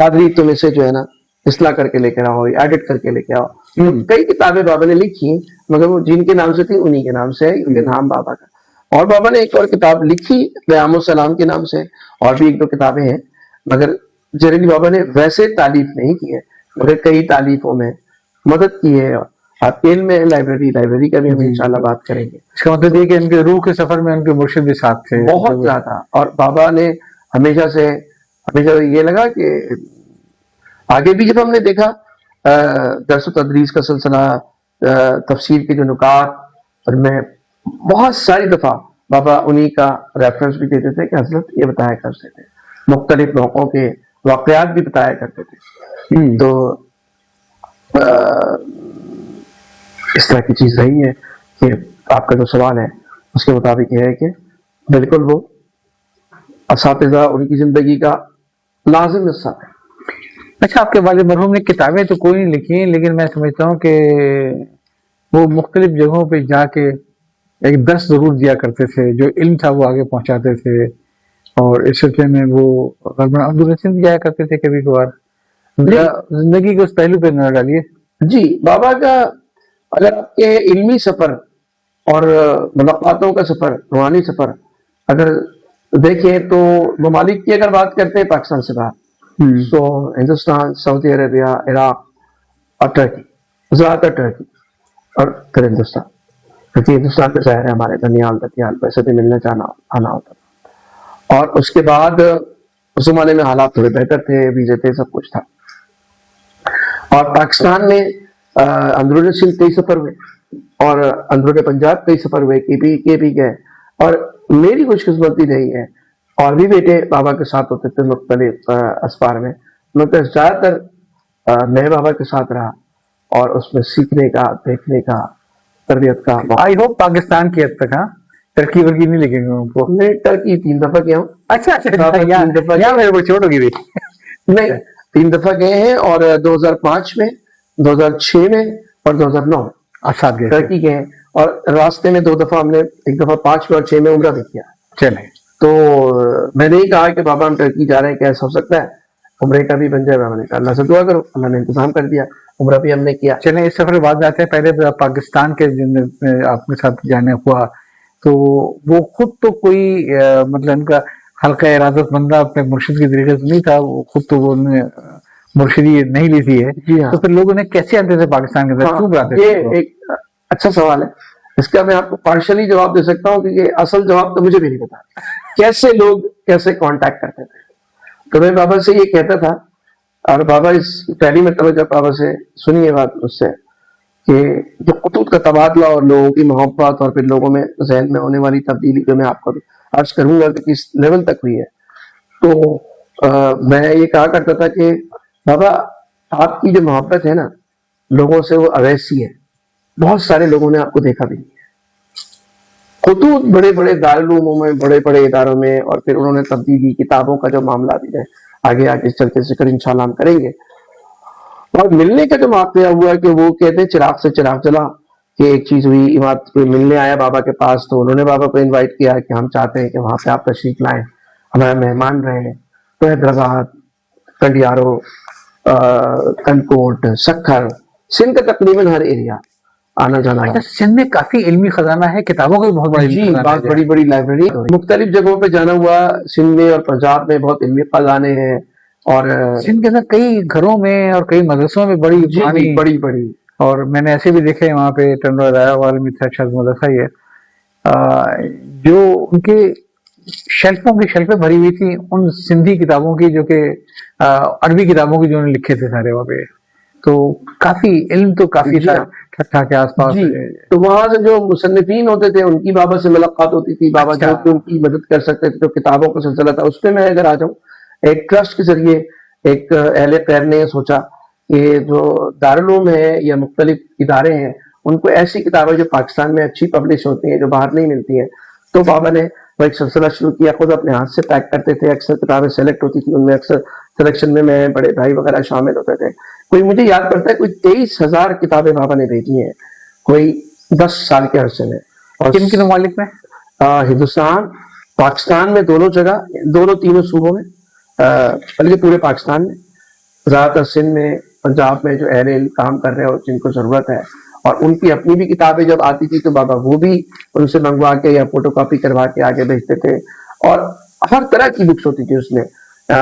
قادریتوں میں سے جو ہے نا اصلاح کر کے لے کے آؤ، ایڈٹ کر کے لے کے آؤ. کئی کتابیں بابا نے لکھی مگر وہ جن کے نام سے تھی انہی کے نام سے ہے، ان کے نام بابا کا. اور بابا نے ایک اور کتاب لکھی پیام السلام کے نام سے، اور بھی ایک دو کتابیں ہیں، مگر جنرلی بابا نے ویسے تعلیف نہیں کی ہے مگر کئی تعلیفوں میں مدد کی ہے. آپ کے علم میں لائبریری کا بھی ہم انشاءاللہ بات کریں گے. اس کا مطلب یہ کہ ان کے روح کے سفر میں ان کے مرشد بھی ساتھ تھے بہت زیادہ. اور بابا نے ہمیشہ یہ لگا کہ آگے بھی جب ہم نے دیکھا درس و تدریس کا سلسلہ، تفسیر کے جو نکات، اور میں بہت ساری دفعہ بابا انہی کا ریفرنس بھی دیتے تھے کہ حضرت یہ بتایا کرتے تھے، مختلف موقعوں کے واقعات بھی بتایا کرتے تھے. تو اس طرح کی چیز رہی ہے کہ آپ کا جو سوال ہے اس کے مطابق یہ ہے کہ بالکل وہ اساتذہ ان کی زندگی کا لازم حصہ ہے. اچھا، آپ کے والد مرحوم نے کتابیں تو کوئی نہیں لکھی ہیں، لیکن میں سمجھتا ہوں کہ وہ مختلف جگہوں پہ جا کے ایک درس ضرور دیا کرتے تھے، جو علم تھا وہ آگے پہنچاتے تھے. اور اس سلسلے میں وہ غالباً عبدالرحیم جایا کرتے تھے کبھی کبھار. زندگی کے اس پہلو پہ نظر ڈالیے. جی، بابا کا اگر آپ کے علمی سفر اور ملاقاتوں کا سفر، روحانی سفر اگر دیکھیں تو ممالک کی اگر بات کرتے ہیں پاکستان سے باہر، تو ہندوستان، سعودی عربیہ، عراق اور ٹرکی، زیادہ تر ٹرکی اور پھر ہندوستان، کیونکہ ہندوستان میں ظاہر ہے ہمارے دنیال پیسے بھی ملنے جانا آنا ہوتا. اور اس کے بعد اس زمانے میں حالات تھوڑے بہتر تھے، ویزے تھے، سب کچھ تھا. اور پاکستان میں اندرون سندھ کئی سفر ہوئے اور اندرون پنجاب کئی سفر ہوئے، کے بھی گئے. اور میری خوش قسمتی نہیں ہے، اور بھی بیٹے بابا کے ساتھ ہوتے تھے مختلف اسفار میں، مگر زیادہ تر میں بابا کے ساتھ رہا اور اس میں سیکھنے کا، دیکھنے کا، تربیت کا. آئی ہوپ پاکستان کی حد تک. ہاں، ترکی ورکی نہیں لگے گا ان کو. میں ٹرکی 3 دفعہ گیا ہوں. اچھا، یہاں میرے کو چھوڑ ہوگی. نہیں، 3 دفعہ گئے ہیں، اور 2005 میں، 2006 میں اور 2009 ٹرکی گئے ہیں. اور راستے میں 2 دفعہ ہم نے، ایک دفعہ 5 میں اور 6 میں عمرہ بھی کیا. چلیں، تو میں نے ہی کہا کہ بابا ہم ٹرکی جا رہے ہیں، کیسا ہو سکتا ہے، عمرے کا بھی بن جائے. بابا نے کہا اللہ سے دعا کرو، اللہ نے انتظام کر دیا، عمرہ بھی ہم نے کیا. چلیں اس سفر بعد میں آتے ہیں. پہلے پاکستان کے آپ کے ساتھ جانے ہوا تو وہ خود تو کوئی مطلب ان کا حلقہ ارادت بندہ اپنے مرشد کے طریقے سے نہیں تھا، وہ خود تو وہ مرشدی نہیں لی تھی ہے. تو پھر لوگ انہیں کیسے آتے تھے پاکستان کے اندر، کیوں بلاتے تھے؟ یہ ایک اچھا سوال ہے، اس کا میں آپ کو پارشلی جواب دے سکتا ہوں، کیونکہ اصل جواب تو مجھے بھی نہیں پتا کیسے لوگ کیسے کانٹیکٹ کرتے تھے. تو میں بابا سے یہ کہتا تھا، اور بابا اس پہلی مرتبہ جب بابا سے سنی یہ بات مجھ سے کہ جو خطوط کا تبادلہ اور لوگوں کی محبت اور پھر لوگوں میں ذہن میں ہونے والی تبدیلی جو میں آپ کو عرض کروں گا کہ کس لیول تک ہوئی ہے، تو میں یہ کہا کرتا تھا کہ بابا آپ کی جو محبت ہے نا لوگوں سے، وہ اویسی ہے. بہت سارے لوگوں نے آپ کو دیکھا بھی نہیں ہے. خطوط بڑے بڑے دارالعلوموں میں، بڑے بڑے اداروں میں، اور پھر انہوں نے تبدیلی کتابوں کا جو معاملہ بھی ہے آگے چلتے ذکر انشاءاللہ ہم کریں گے. اور ملنے کا جو واقعہ ہوا کہ وہ کہتے ہیں چراغ سے چراغ جلا، کہ ایک چیز ہوئی، امامت کوئی ملنے آیا بابا کے پاس، تو انہوں نے بابا کو انوائٹ کیا کہ ہم چاہتے ہیں کہ وہاں پہ آپ تشریف لائیں، ہمارے مہمان رہے. تو حیدرآباد، کنڈیارو، کنکوٹ، سکھر، سندھ کا تقریباً ہر ایریا آنا جانا ہے. سندھ میں کافی علمی خزانہ ہے، کتابوں کا بھی بہت بڑا جی، بہت بڑی بڑی لائبریری، مختلف جگہوں پہ جانا ہوا. سندھ میں اور پنجاب میں بہت علمی خزانے ہیں، اور سندھ کے اندر کئی گھروں میں اور کئی مدرسوں میں بڑی بڑی اور میں نے ایسے بھی دیکھے وہاں پہ ٹنڈوا رایا والے میں اچھا مدرسہ ہی ہے جو ان کے شیلفوں کی شیلفیں بھری ہوئی تھی ان سندھی کتابوں کی، جو کہ عربی کتابوں کی جو انہوں نے لکھے تھے سارے وہاں پہ. تو کافی علم تو کافی تھا کے آس پاس. تو وہاں سے جو مصنفین ہوتے تھے ان کی بابا سے ملاقات ہوتی تھی. بابا جو ان کی مدد کر سکتے تھے، جو کتابوں کا سلسلہ تھا اس پہ میں اگر آ جاؤں، ایک ٹرسٹ کے ذریعے ایک اہل خیر نے یہ سوچا کہ جو دارالعلوم ہے یا مختلف ادارے ہیں ان کو ایسی کتابیں جو پاکستان میں اچھی پبلش ہوتی ہیں، جو باہر نہیں ملتی ہیں، تو بابا نے وہ ایک سلسلہ شروع کیا. خود اپنے ہاتھ سے پیک کرتے تھے، اکثر کتابیں سلیکٹ ہوتی تھی، ان میں اکثر سلیکشن میں بڑے بھائی وغیرہ شامل ہوتے تھے. کوئی مجھے یاد پڑتا ہے کوئی 23,000 کتابیں بابا نے بھیجی ہیں کوئی 10 سال کے عرصے میں. اور کن کن ممالک میں؟ ہندوستان، پاکستان میں، دونوں جگہ، تینوں صوبوں میں، بلکہ پورے پاکستان میں. زیادہ تر سندھ میں پنجاب میں جو اہل علم کام کر رہے ہو جن کو ضرورت ہے، اور ان کی اپنی بھی کتابیں جب آتی تھی تو بابا وہ بھی ان سے منگوا کے یا فوٹو کاپی کروا کے آگے بھیجتے تھے. اور ہر طرح کی بکس ہوتی تھی اس میں،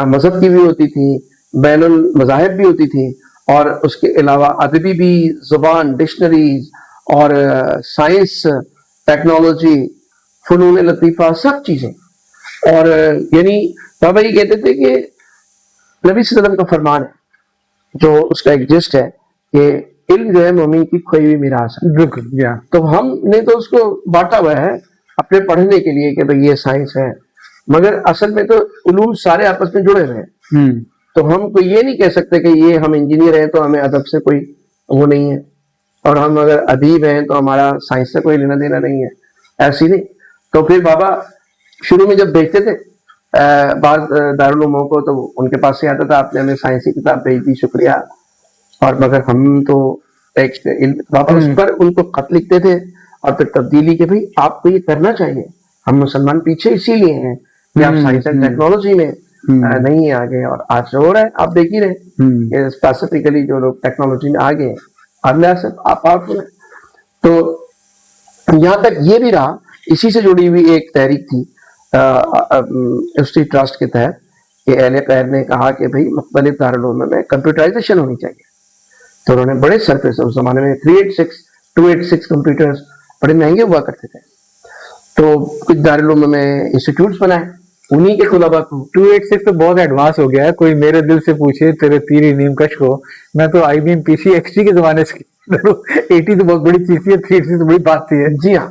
مذہب کی بھی ہوتی تھی، بین المذاہب بھی ہوتی تھی، اور اس کے علاوہ ادبی بھی، زبان، ڈکشنریز، اور سائنس، ٹیکنالوجی، فنون لطیفہ، سب چیزیں. اور یعنی بابا یہ کہتے تھے کہ نبی صلی اللہ علیہ وسلم کا فرمان ہے جو اس کا ایک جسٹ ہے کہ علم جو ہے مومن کی کھوئی ہوئی میراث ہے. بالکل. تو ہم نے تو اس کو بانٹا ہوا ہے اپنے پڑھنے کے لیے کہ بھئی یہ سائنس ہے، مگر اصل میں تو علوم سارے آپس میں جڑے ہوئے ہیں. تو ہم کو یہ نہیں کہہ سکتے کہ یہ ہم انجینئر ہیں تو ہمیں ادب سے کوئی وہ نہیں ہے، اور ہم اگر ادیب ہیں تو ہمارا سائنس سے کوئی لینا دینا نہیں ہے. ایسی نہیں. تو پھر بابا شروع میں جب بھیجتے تھے بعض دارالعلوموں کو تو ان کے پاس سے آتا تھا آپ نے ہمیں سائنسی کتاب بھیج دی، شکریہ، اور مگر ہم تو ایک بابا اس پر ان کو خط لکھتے تھے اور پھر تبدیلی کہ بھئی آپ کو یہ کرنا چاہیے، ہم مسلمان پیچھے اسی لیے ہیں کہ آپ سائنس اینڈ ٹیکنالوجی میں نہیں ہیں آگے، اور آج ہو رہا ہے آپ دیکھ ہی رہے اسپیسیفکلی جو لوگ ٹیکنالوجی میں آگے ہیں آپ پاورفل ہیں. تو یہاں تک یہ بھی رہا، اسی سے جڑی ہوئی ایک تحریک تھی یونیورسٹی ٹرسٹ کے تحت کہ اہل خیر نے کہا کہ بھئی مختلف دارالعلوم میں کمپیوٹرائزیشن ہونی چاہیے. تو انہوں نے بڑے سرفیس، اس زمانے میں 286 کمپیوٹرز بڑے مہنگے ہوا کرتے تھے، تو کچھ دارالعلوم میں انسٹیٹیوٹس بنائے انہی کے طلباء کو. 286 تو بہت ایڈوانس ہو گیا ہے. کوئی میرے دل سے پوچھے تیرے تیری نیم کش کو، میں تو آئی بی ایم پی سی ایکس ٹی کے زمانے سے 80 تو بہت بڑی چیز تھی، 386 تو بڑی بات تھی. جی ہاں.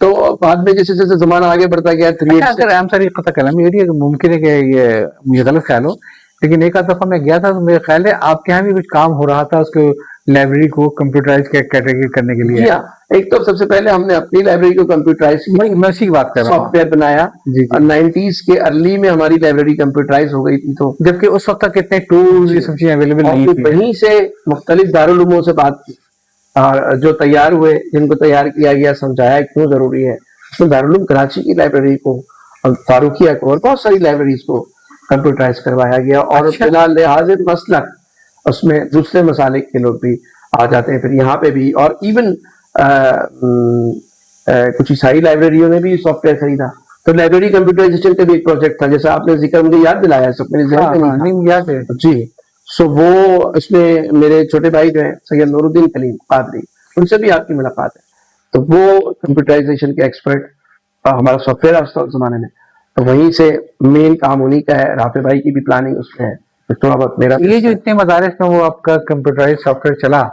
تو بعد میں جیسے جیسے زمانہ آگے بڑھتا گیا 386 قطع کلام یہ ممکن ہے کہ یہ مجھے غلط خیال ہو، لیکن ایک آدھ دفعہ میں گیا تھا تو میرا خیال ہے آپ کے یہاں بھی کچھ کام ہو رہا تھا اس کو لائبریری کو کمپیوٹرائز کیٹیگری کرنے کے لیے. جی ہاں. ایک تو سب سے پہلے ہم نے اپنی لائبریری کو کمپیوٹرائز میں اسی کی بات کر رہا ہوں، سافٹ ویئر بنایا. جی اور 90s کے ارلی میں ہماری لائبریری کمپیوٹرائز ہو گئی تھی، تو جبکہ اس وقت تک اتنے ٹولز یہ سب چیزیں اویلیبل نہیں تھی. وہیں سے مختلف دارالعلوموں سے بات کی اور جو تیار ہوئے، جن کو تیار کیا گیا، سمجھایا کیوں ضروری ہے. اس میں دارالعلوم کراچی کی لائبریری کو اور فاروقیہ کو اور بہت ساری لائبریریز کو کمپیوٹرائز کروایا گیا. اور بلا لحاظ مسلک اس میں دوسرے مسالک کے لوگ بھی آ جاتے ہیں پھر یہاں پہ بھی. اور ایون کچھ عیسائی لائبریریوں نے بھی سافٹ ویئر خریدا. تو لائبریری کمپیوٹرائزیشن کا بھی ایک پروجیکٹ تھا، جیسا آپ نے ذکر مجھے یاد دلایا، سب میرے ذہن میں نہیں یاد ہے. جی. سو وہ اس میں میرے چھوٹے بھائی جو ہیں سید نور الدین کلیم قادری، ان سے بھی آپ کی ملاقات ہے. تو وہ کمپیوٹرائزیشن کے ایکسپرٹ ہمارا سافٹ ویئر اس زمانے میں، تو وہیں سے مین کام انہیں کا ہے. رافع بھائی کی بھی پلاننگ اس میں ہے، تھوڑا بہت میرا. یہ جو اتنے مدارس میں وہ آپ کا کمپیوٹرائز سافٹ ویئر چلا،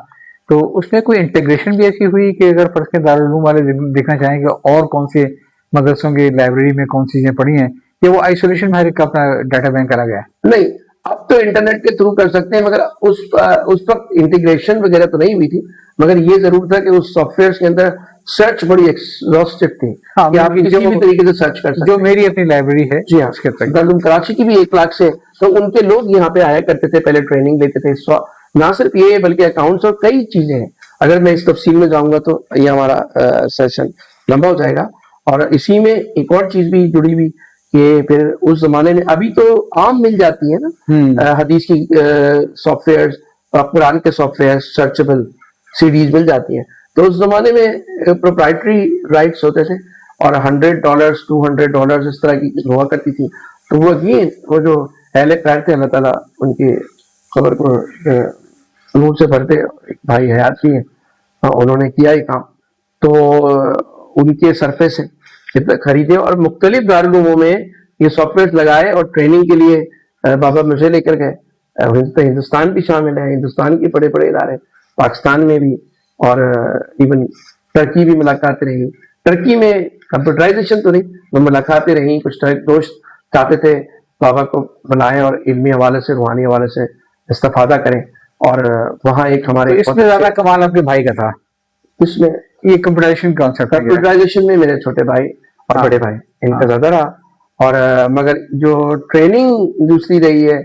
تو اس میں کوئی انٹیگریشن بھی ایسی ہوئی کہ اگر فرض کے دارالعلوم والے دیکھنا چاہیں کہ اور کون سے مدرسوں کی لائبریری میں کون سی چیزیں پڑھی ہیں، یا وہ آئسولیشن میں ہر ایک اپنا ڈیٹا بینک کرا گیا؟ نہیں، اب تو انٹرنیٹ کے تھرو کر سکتے ہیں، مگر اس وقت انٹیگریشن وغیرہ تو نہیں ہوئی تھی. مگر یہ ضرور تھا کہ اس سافٹ ویئر کے اندر سرچ بڑی ایکسہاسٹو تھی کہ آپ کسی بھی طریقے سے سرچ کر سکتے. جو میری اپنی لائبریری ہے جی ہاں، دارالعلوم کراچی کی بھی 1 لاکھ سے، تو ان کے لوگ یہاں پہ آیا کرتے تھے، پہلے ٹریننگ لیتے تھے. نہ صرف یہ بلکہ اکاؤنٹس اور کئی چیزیں ہیں. اگر میں اس تفصیل میں جاؤں گا تو یہ ہمارا سیشن لمبا ہو جائے گا. اور اسی میں ایک اور چیز بھی جڑی ہوئی کہ پھر اس زمانے میں، ابھی تو عام مل جاتی ہے نا حدیث کی سافٹ ویئر، قرآن کے سافٹ ویئر سرچبل سیڈیز مل جاتی ہیں. تو اس زمانے میں پروپرائٹری رائٹس ہوتے تھے اور $100 $200 اس طرح کی ہوا کرتی تھی. تو وہ وہ جو اہل خیر تھے، اللہ تعالیٰ ان کی خبر کو نور سے بھرتے، ایک بھائی حیات بھی ہیں، انہوں نے کیا ہی کام. تو ان کے سرفے سے خریدے اور مختلف دارالعلوموں میں یہ سافٹ ویئر لگائے اور ٹریننگ کے لیے بابا مجھے لے کر گئے. ہندوستان بھی شامل ہے، ہندوستان کے بڑے بڑے ادارے، پاکستان میں بھی، اور ایون ترکی بھی ملاقاتیں رہی. ترکی میں کمپیوٹرائزیشن تو نہیں، وہ ملاقاتیں رہیں. کچھ دوست چاہتے تھے بابا کو بلائیں اور علمی حوالے سے، روحانی حوالے سے استفادہ کریں. اور وہاں ایک ہمارے اس میں زیادہ کمال آپ کے بھائی کا تھا. اس میں یہ کمپیوٹرائزیشن کانسیپٹ، کمپیوٹرائزیشن میں میرے چھوٹے بھائی اور بڑے بھائی ان کا زیادہ رہا. اور مگر جو ٹریننگ دوسری رہی ہے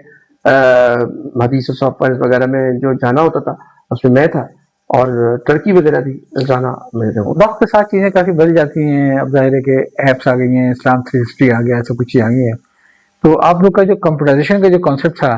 حدیث و سافٹ ویئر وغیرہ میں جو جانا ہوتا تھا اس میں میں تھا، اور ترکی وغیرہ بھی جانا میرے کو. وقت کے ساتھ چیزیں کافی بدل جاتی ہیں. اب ظاہر ہے کہ ایپس آ گئی ہیں، اسلام 360 آ گیا، ایسا کچھ آ گئی ہے. تو آپ لوگ کا جو کمپیوٹرائزیشن کا جو کانسیپٹ تھا